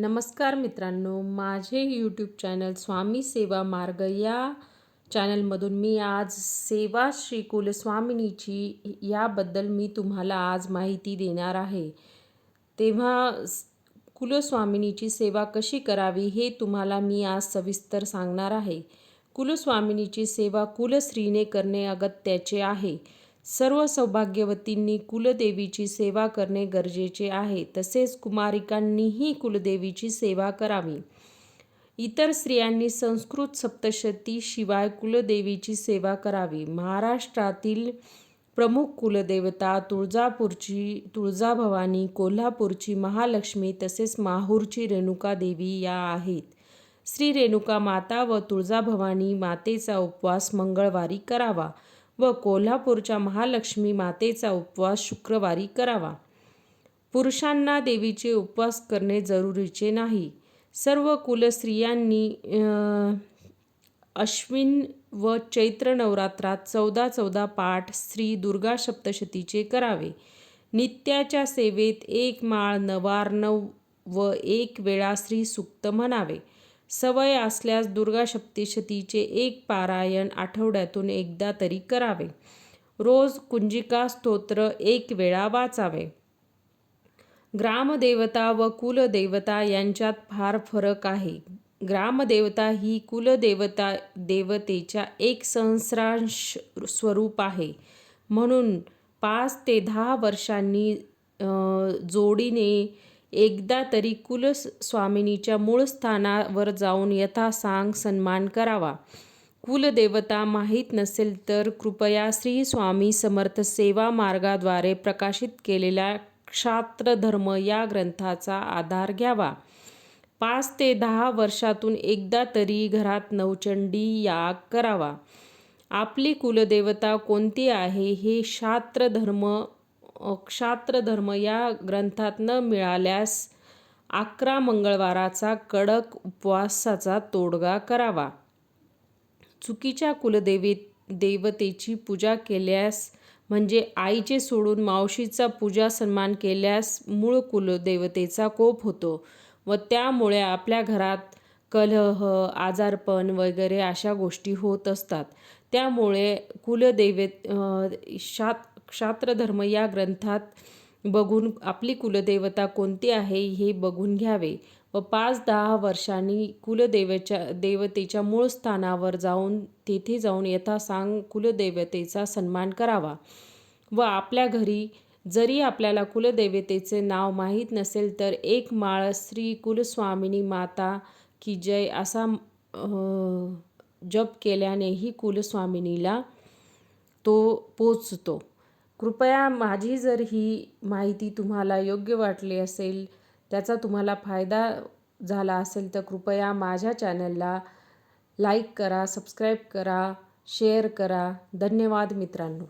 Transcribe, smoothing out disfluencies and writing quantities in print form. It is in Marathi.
नमस्कार मित्रांनो, माझे यूट्यूब चॅनल स्वामी सेवा मार्ग या चॅनलमधून मी आज सेवा श्री कुलस्वामिनीची याबद्दल मी तुम्हाला आज माहिती देणार आहे. तेव्हा कुलस्वामिनीची सेवा कशी करावी हे तुम्हाला मी आज सविस्तर सांगणार आहे. कुलस्वामिनीची सेवा कुलस्त्रीने करणे अगत्याचे आहे. सर्व सौभाग्यवतींनी कुलदेवीची सेवा करणे गरजेचे आहे. तसेच कुमारिकांनीही कुलदेवीची सेवा करावी. इतर स्त्रियांनी संस्कृत सप्तशती शिवाय कुलदेवीची सेवा करावी. महाराष्ट्रातील प्रमुख कुलदेवता तुळजाभवानी, कोल्हापूरची महालक्ष्मी तसेच माहूरची रेणुका देवी या आहेत. श्री रेणुका माता व तुळजाभवानी मातेचा उपवास मंगळवारी करावा व कोल्हापूरच्या महालक्ष्मी मातेचा उपवास शुक्रवारी करावा. पुरुषांना देवीचे उपवास करणे जरुरीचे नाही. सर्व कुलस्त्रियांनी अश्विन व चैत्र नवरात्रात 14 पाठ श्री दुर्गा सप्तशतीचे करावे. नित्याच्या सेवेत 1 माळ नवार्णव व 1 वेळा श्री सूक्त म्हणावे. सवय असल्यास दुर्गा सप्तशतीचे 1 पारायण आठवड्यातून एकदा तरी करावे. रोज कुंजिका स्तोत्र 1 वेळा वाचावे. ग्रामदेवता व कुलदेवता यांच्यात फार फरक आहे. ग्रामदेवता ही देवतेच्या एक सहस्रांश स्वरूप आहे. म्हणून 5 ते 10 वर्षांनी जोडीने एकदा तरी कुलस्वामिनीच्या मूळ स्थानावर जाऊन यथासांग सन्मान करावा. कुलदेवता माहीत नसेल तर कृपया श्री स्वामी समर्थ सेवा मार्गाद्वारे प्रकाशित केलेल्या क्षात्रधर्म या ग्रंथाचा आधार घ्यावा. 5 ते 10 वर्षातून एकदा तरी घरात नवचंडी याग करावा. आपली कुलदेवता कोणती आहे हे क्षात्रधर्म या ग्रंथात न मिळाल्यास 11 मंगळवाराचा कडक उपवासाचा तोडगा करावा. चुकीच्या कुलदेवतेची पूजा केल्यास म्हणजे आईचे सोडून मावशीचा पूजा सन्मान केल्यास मूळ कुलदेवतेचा कोप होतो व त्यामुळे आपल्या घरात कलह, आजारपण वगैरे अशा गोष्टी होत असतात. त्यामुळे क्षात्रधर्म या ग्रंथात बघून आपली कुलदेवता कोणती आहे हे बघून घ्यावे व 5-10 वर्षांनी देवतेच्या मूळ स्थानावर जाऊन तेथे जाऊन यथासांग कुलदेवतेचा सन्मान करावा. व आपल्या घरी जरी आपल्याला कुलदेवतेचे नाव माहीत नसेल तर 1 माळ श्री कुलस्वामिनी माता की जय असा जप केल्यानेही कुलस्वामिनीला तो पोचतो. कृपया माझी जर ही माहिती तुम्हाला योग्य वाटली असेल, त्याचा तुम्हाला फायदा झाला असेल तर कृपया माझ्या चॅनलला लाईक करा, सबस्क्राईब करा, शेअर करा. धन्यवाद मित्रांनो.